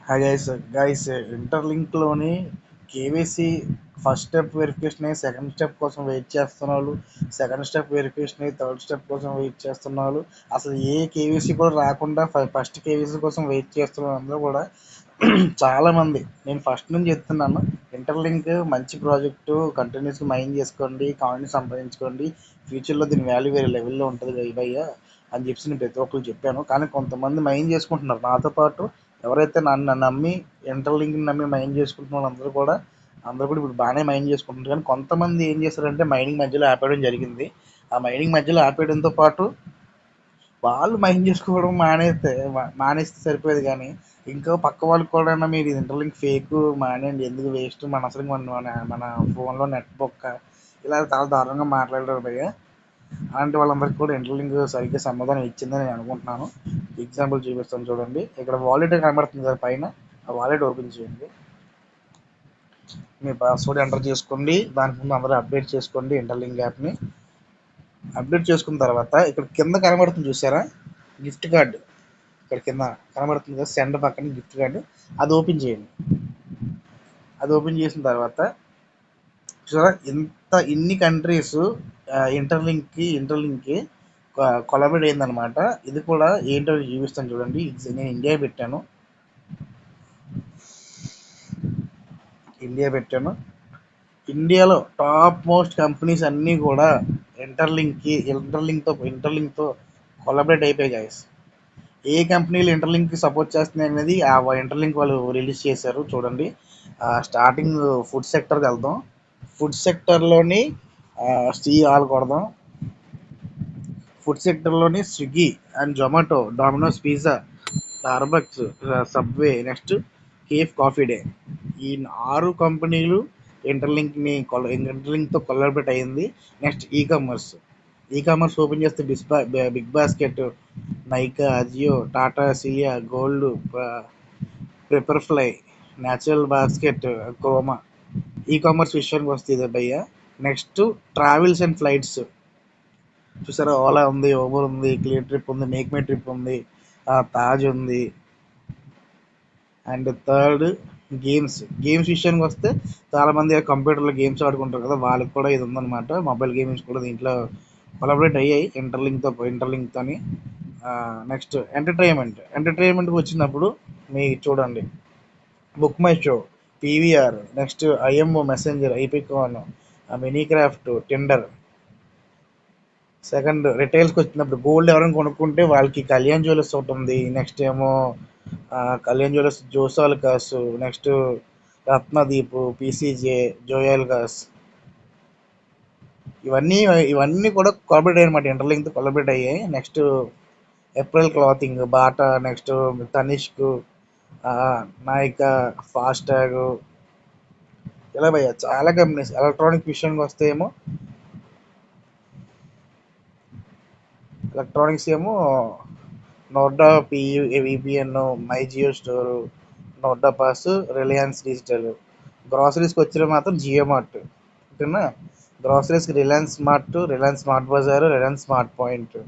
Hi guys ఇంటర్లింక్లోని KYC first step verification అయ్యి second step కోసం వెయిట్ చేస్తున్న వాళ్ళు, సెకండ్ స్టెప్ వెరిఫికేషన్ అయ్యి థర్డ్ స్టెప్ కోసం వెయిట్ చేస్తున్న వాళ్ళు, అసలు ఏ కేవైసీ కూడా రాకుండా ఫస్ట్ కేవైసీ కోసం వెయిట్ చేస్తున్న వాళ్ళందరూ కూడా చాలామంది. నేను ఫస్ట్ నుంచి చెప్తున్నాను, ఇంటర్లింక్ మంచి ప్రాజెక్టు, కంటిన్యూస్గా మైన్ చేసుకోండి, కాయిన్ సంపాదించుకోండి, ఫ్యూచర్లో దీని వాల్యూ వేరే లెవెల్లో ఉంటుంది భయ్య అని చెప్పి నేను ప్రతి ఒక్కరు చెప్పాను. కానీ కొంతమంది మైన్ చేసుకుంటున్నారు నాతో పాటు. ఎవరైతే నన్ను నమ్మి ఇంటర్లింక్ని నమ్మి మైండ్ చేసుకుంటున్న వాళ్ళందరూ కూడా ఇప్పుడు బాగానే మైండ్ చేసుకుంటున్నారు. కానీ కొంతమంది ఏం చేస్తారంటే మైనింగ్ మధ్యలో ఆపేయడం జరిగింది. ఆ మైనింగ్ మధ్యలో ఆపేయడంతో పాటు వాళ్ళు మైండ్ చేసుకోవడం మానేస్తే సరిపోయేది. కానీ ఇంకా పక్క వాళ్ళకి కూడా మీరు ఇంటర్లింక్ ఫేక్ మానేయండి, ఎందుకు వేస్ట్, మన అసలు మన ఫోన్లో నెట్ బొక్క ఇలా చాలా దారుణంగా మాట్లాడారు భయ్య. అలాంటి వాళ్ళందరికీ కూడా ఇంటర్లింక్ సరిగ్గా సమాధానం ఇచ్చిందని నేను అనుకుంటున్నాను. ఎగ్జాంపుల్ చూపిస్తాను చూడండి. ఇక్కడ వాలెట్ కనబడుతుంది కదా పైన, ఆ వాలెట్ ఓపెన్ చేయండి. మీ పాస్వర్డ్ ఎంటర్ చేసుకోండి. దానికి ముందు అందరూ అప్డేట్ చేసుకోండి ఇంటర్లింక్ యాప్ని. అప్డేట్ చేసుకున్న తర్వాత ఇక్కడ కింద కనబడుతుంది చూసారా, గిఫ్ట్ కార్డు. ఇక్కడ కింద కనబడుతుంది కదా సెండ్ పక్కన గిఫ్ట్ కార్డు, అది ఓపెన్ చేయండి. అది ఓపెన్ చేసిన తర్వాత చూసారా, ఇన్ని కంట్రీస్ ఇంటర్లింక్కి కొలాబరేట్ అయిందనమాట. ఇది కూడా ఏంటో చూపిస్తాను చూడండి. నేను ఇండియా పెట్టాను. ఇండియాలో టాప్ మోస్ట్ కంపెనీస్ అన్నీ కూడా ఇంటర్లింక్తో కొలాబరేట్ అయిపోయాయి గైస్. ఏ కంపెనీలు ఇంటర్లింక్కి సపోర్ట్ చేస్తున్నాయి అనేది ఆ ఇంటర్లింక్ వాళ్ళు రిలీజ్ చేశారు చూడండి. స్టార్టింగ్ ఫుడ్ సెక్టర్కి వెళ్దాం. ఫుడ్ సెక్టర్లోని ఆల్ కొడదాం. ఫుడ్ సెక్టర్లోని Swiggy and Zomato, Domino's pizza, Starbucks, Subway, next Cafe Coffee Day. ఈ 6 కంపెనీలు ఇంటర్లింక్తో కొలాబరేట్ అయ్యింది. నెక్స్ట్ ఈ కామర్స్ ఓపెన్ చేస్తే బిగ్ బాస్కెట్, నైకా, అజియో, టాటా, సిలియా, gold, Pepperfry, Natural Basket, Croma. E commerce విషయానికి వస్తే ఇదే భయ్య. నెక్స్ట్ ట్రావెల్స్ అండ్ ఫ్లైట్స్ చూసారా, ఓలా ఉంది, ఓబర్ ఉంది, క్లియర్ ట్రిప్ ఉంది, మేక్ మై ట్రిప్ ఉంది, తాజ్ ఉంది. అండ్ థర్డ్ గేమ్స్ విషయానికి వస్తే చాలామంది కంప్యూటర్లో గేమ్స్ ఆడుకుంటారు కదా, వాళ్ళకి కూడా ఇది ఉందన్నమాట. మొబైల్ గేమ్స్ కూడా దీంట్లో కొలాబరేట్ అయ్యాయి ఇంటర్లింక్తోని. నెక్స్ట్ ఎంటర్టైన్మెంట్కి వచ్చినప్పుడు మీకు చూడండి, Book My Show, PVR, next IMO messenger, ఐపికాన్, మినీ క్రాఫ్ట్, టిండర్. సెకండ్ రిటైల్స్కి వచ్చినప్పుడు గోల్డ్ ఎవరైనా కొనుక్కుంటే వాళ్ళకి కళ్యాణ్ జ్యువెలర్స్ ఒకటి ఉంది. నెక్స్ట్ ఏమో Kalyan jewellers, Joyalukkas, next Ratnadeep, PCJ, Joyalukkas. ఇవన్నీ కూడా కొలాబరేట్ అయ్యాయి అనమాట, ఇంటర్లింక్తో కొలాబరేట్ అయ్యాయి. Next April clothing, Bata, next Tanishq, Nykaa, FASTag, ఇలా భయ్య చాలా కంపెనీస్. ఎలక్ట్రానిక్ విషయానికి వస్తే ఎలక్ట్రానిక్స్ నోడా, విపిఎన్, మై జియో స్టోరు, నోడా పాస్, రిలయన్స్ డిజిటల్. గ్రాసరీస్కి వచ్చిన మాత్రం జియో మార్ట్. ఓకేనా, గ్రాసరీస్కి Reliance smart bazaar, Reliance smart point.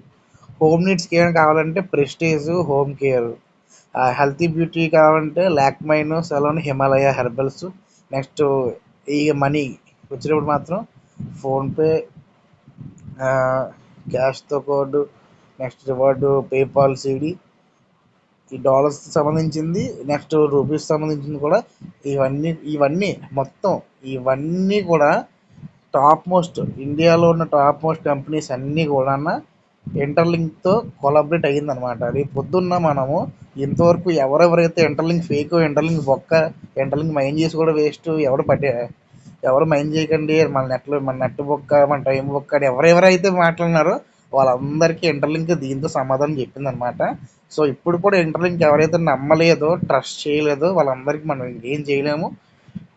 Home నీడ్స్కి ఏమైనా కావాలంటే Prestige home care. Healthy beauty కావాలంటే లాక్మైన్, సెలోన్, హిమాలయ హెర్బల్స్. నెక్స్ట్ ఈ మనీ వచ్చినప్పుడు మాత్రం ఫోన్పే, క్యాష్తో కోడ్, నెక్స్ట్ రివార్డు, పేపాల్, సిడి. ఈ డాలర్స్ సంబంధించింది, నెక్స్ట్ రూపీస్ సంబంధించింది కూడా. ఇవన్నీ కూడా ఇండియాలో ఉన్న టాప్ మోస్ట్ కంపెనీస్ అన్నీ కూడా ఇంటర్లింక్తో కొలాబరేట్ అయ్యిందనమాట. రేపు పొద్దున్న మనము ఇంతవరకు ఎవరెవరైతే ఇంటర్లింక్ ఫేక్, ఇంటర్లింక్ బొక్క, ఇంటర్లింక్ మైండ్ చేసి కూడా వేస్ట్, ఎవరు మైండ్ చేయకండి, మన నెట్ బొక్క, మన టైం బొక్క అని ఎవరెవరైతే మాట్లాడినారో వాళ్ళందరికీ ఇంటర్లింక్ దీంతో సమాధానం చెప్పిందనమాట. సో ఇప్పుడు కూడా ఇంటర్లింక్ ఎవరైతే నమ్మలేదో, ట్రస్ట్ చేయలేదో వాళ్ళందరికీ మనం ఏం చేయలేము.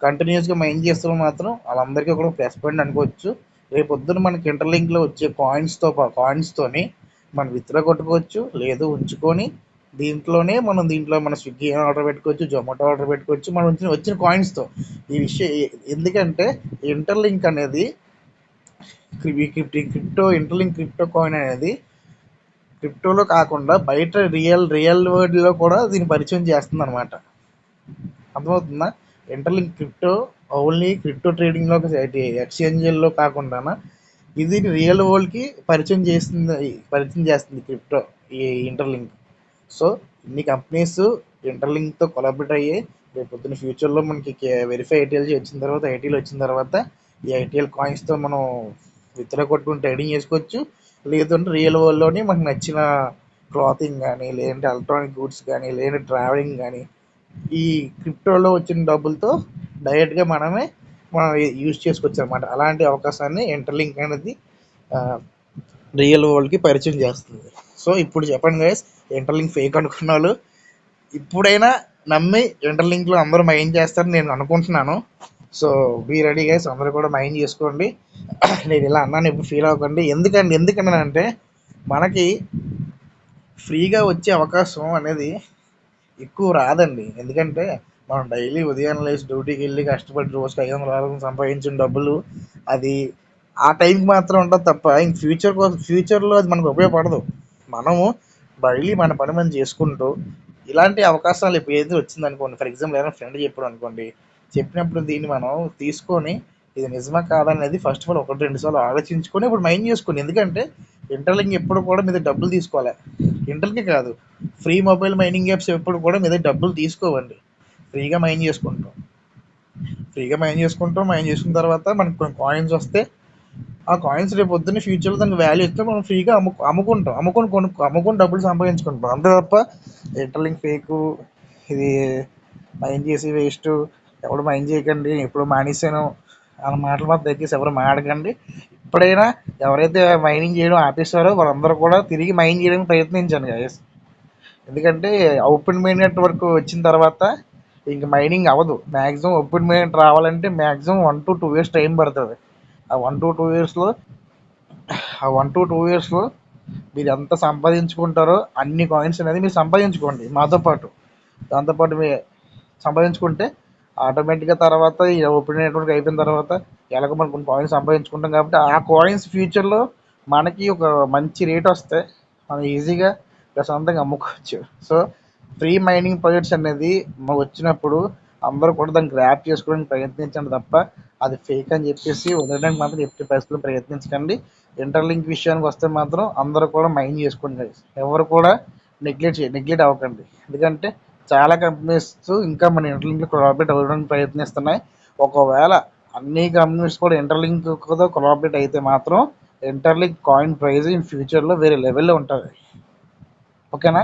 కంటిన్యూస్గా మైండ్ చేస్తున్న మాత్రం వాళ్ళందరికీ కూడా ప్లస్ పాయింట్ అనుకోవచ్చు. రేపు పొద్దున మనకి ఇంటర్లింక్లో వచ్చే కాయిన్స్తోని మనం విత్డ్రా కొట్టుకోవచ్చు, లేదు ఉంచుకొని దీంట్లో మన స్విగ్గీ ఆర్డర్ పెట్టుకోవచ్చు, జొమాటో ఆర్డర్ పెట్టుకోవచ్చు మనం వచ్చిన కాయిన్స్తో. ఈ విషయం ఎందుకంటే ఇంటర్లింక్ అనేది క్రిప్టో కాయిన్ అనేది క్రిప్టోలో కాకుండా బయట రియల్ వరల్డ్లో కూడా దీన్ని పరిచయం చేస్తుంది అనమాట. అర్థమవుతుందా? ఇంటర్లింక్ క్రిప్టో ఓన్లీ క్రిప్టో ట్రేడింగ్లో ఎక్స్చేంజ్లో కాకుండా ఇది రియల్ వరల్డ్కి పరిచయం చేస్తుంది క్రిప్టో, ఈ ఇంటర్లింక్. సో ఇన్ని కంపెనీస్ ఇంటర్లింక్తో కొలాబరేట్ అయ్యి రేపు పొద్దున్న ఫ్యూచర్లో మనకి వెరిఫై ఐటీఎల్ వచ్చిన తర్వాత, ఐటీఎల్ వచ్చిన తర్వాత ఈ ఐటీఎల్ కాయిన్స్తో మనం విత్డ్రా కొట్టుకుని ట్రేడింగ్ చేసుకోవచ్చు. లేదంటే రియల్ వరల్డ్లోని మనకు నచ్చిన క్లాతింగ్ కానీ, లేదంటే ఎలక్ట్రానిక్ గూడ్స్ కానీ, లేదంటే ట్రావెలింగ్ కానీ ఈ క్రిప్టోలో వచ్చిన డబ్బులతో డైరెక్ట్గా మనం యూజ్ చేసుకోవచ్చు అనమాట. అలాంటి అవకాశాన్ని ఇంటర్లింక్ అనేది రియల్ వరల్డ్కి పరిచయం చేస్తుంది. సో ఇప్పుడు చెప్పండి గైస్, ఇంటర్లింక్ ఫేక్ అనుకున్న వాళ్ళు ఇప్పుడైనా నమ్మి ఇంటర్లింక్లో అందరూ మైన్ చేస్తారని నేను అనుకుంటున్నాను. సో బీ రెడీ గైస్, అందరూ కూడా మైన్ చేసుకోండి. నేను ఇలా అన్నాను ఇప్పుడు ఫీల్ అవ్వకండి. ఎందుకన్నానంటే మనకి ఫ్రీగా వచ్చే అవకాశం అనేది ఎక్కువ రాదండి. ఎందుకంటే మనం డైలీ ఉదయాన్నే లేచి డ్యూటీకి వెళ్ళి కష్టపడి రోజుకి 500 సంపాదించిన డబ్బులు అది ఆ టైంకి మాత్రం ఉంటుంది తప్ప ఇంక ఫ్యూచర్లో అది మనకు ఉపయోగపడదు. మనము డైలీ మన పని మనం చేసుకుంటూ ఇలాంటి అవకాశాలు ఇప్పుడు ఏది వచ్చిందనుకోండి, ఫర్ ఎగ్జాంపుల్ ఏదైనా ఫ్రెండ్ చెప్పాడు అనుకోండి, చెప్పినప్పుడు దీన్ని మనం తీసుకొని ఇది నిజమా కాదనేది ఫస్ట్ ఆఫ్ ఆల్ 1-2 సార్లు ఆలోచించుకొని ఇప్పుడు మైండ్ చేసుకోండి. ఎందుకంటే ఇంటర్లింక్ ఎప్పుడు కూడా మీద డబ్బులు తీసుకోవాలి. ఇంటర్లింకే కాదు, ఫ్రీ మొబైల్ మైనింగ్ యాప్స్ ఎప్పుడు కూడా మీద డబ్బులు తీసుకోవండి. ఫ్రీగా మైన్ చేసుకున్న తర్వాత మనకు కొన్ని కాయిన్స్ వస్తే ఆ కాయిన్స్ రేపు పొద్దున్న ఫ్యూచర్లో దానికి వాల్యూ ఇస్తే మనం ఫ్రీగా అమ్ముకొని డబ్బులు సంపాదించుకుంటాం. అంతే తప్ప ఇంటర్లింక్ ఫేకు, ఇది మైన్ చేసి వేస్ట్, ఎవడు మైన్ చేయకండి, ఎప్పుడు మానేసాను అన్న మాటలు మాత్రం దయచేసి ఎవరు మాట్లాడకండి. ఇప్పుడైనా ఎవరైతే మైనింగ్ చేయడం ఆపేస్తారో వాళ్ళందరూ కూడా తిరిగి మైన్ చేయడానికి ప్రయత్నించండి గైస్. ఎందుకంటే ఓపెన్ మైనెట్ వరకు వచ్చిన తర్వాత ఇంక మైనింగ్ అవ్వదు. మ్యాక్సిమం ఓపెన్ మైనెట్ రావాలంటే మ్యాక్సిమం 1 to 2 years టైం పడుతుంది. ఆ 1 to 2 yearsలో మీరు ఎంత సంపాదించుకుంటారో అన్ని కాయిన్స్ అనేది మీరు సంపాదించుకోండి మాతో పాటు. దాంతోపాటు మీరు సంపాదించుకుంటే ఆటోమేటిక్గా తర్వాత ఈ ఓపెన్ నెట్వర్క్ అయిపోయిన తర్వాత ఎలాగో మనం కొన్ని కాయిన్స్ సంపాదించుకుంటాం కాబట్టి ఆ కాయిన్స్ ఫ్యూచర్లో మనకి ఒక మంచి రేట్ వస్తే మనం ఈజీగా ప్రశాంతంగా అమ్ముకోవచ్చు. సో ఫ్రీ మైనింగ్ ప్రాజెక్ట్స్ అనేది వచ్చినప్పుడు అందరూ కూడా దాన్ని గ్రాప్ చేసుకోవడానికి ప్రయత్నించండి తప్ప అది ఫేక్ అని చెప్పేసి వదలడానికి మాత్రం ఎట్టి పరిస్థితుల్లో ప్రయత్నించకండి. ఇంటర్లింక్ విషయానికి వస్తే మాత్రం అందరూ కూడా మైండ్ చేసుకోండి guys. ఎవరు కూడా నెగ్లెక్ట్ అవ్వకండి. ఎందుకంటే చాలా కంపెనీస్ ఇంకా మన ఇంటర్లింక్లో కొలాబరేట్ అవ్వడానికి ప్రయత్నిస్తున్నాయి. ఒకవేళ అన్ని కంపెనీస్ కూడా ఇంటర్లింక్తో కొలాబరేట్ అయితే మాత్రం ఇంటర్లింక్ కాయిన్ ప్రైస్ ఇన్ ఫ్యూచర్లో వేరే లెవెల్లో ఉంటుంది. ఓకేనా?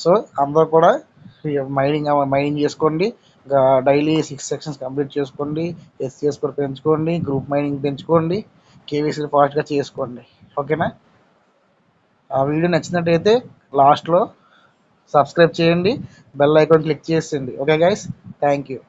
సో అందరూ కూడా మైనింగ్ చేసుకోండి. డైలీ 6 సెక్షన్స్ కంప్లీట్ చేసుకోండి. SCS స్కోర్ పెంచుకోండి. గ్రూప్ మైనింగ్ పెంచుకోండి. కేవీసీలు ఫాస్ట్గా చేసుకోండి. ఓకేనా? ఆ వీడియో నచ్చినట్టయితే లాస్ట్లో సబ్స్క్రైబ్ చేయండి, బెల్ ఐకాన్ క్లిక్ చేసేయండి. Okay guys, thank you.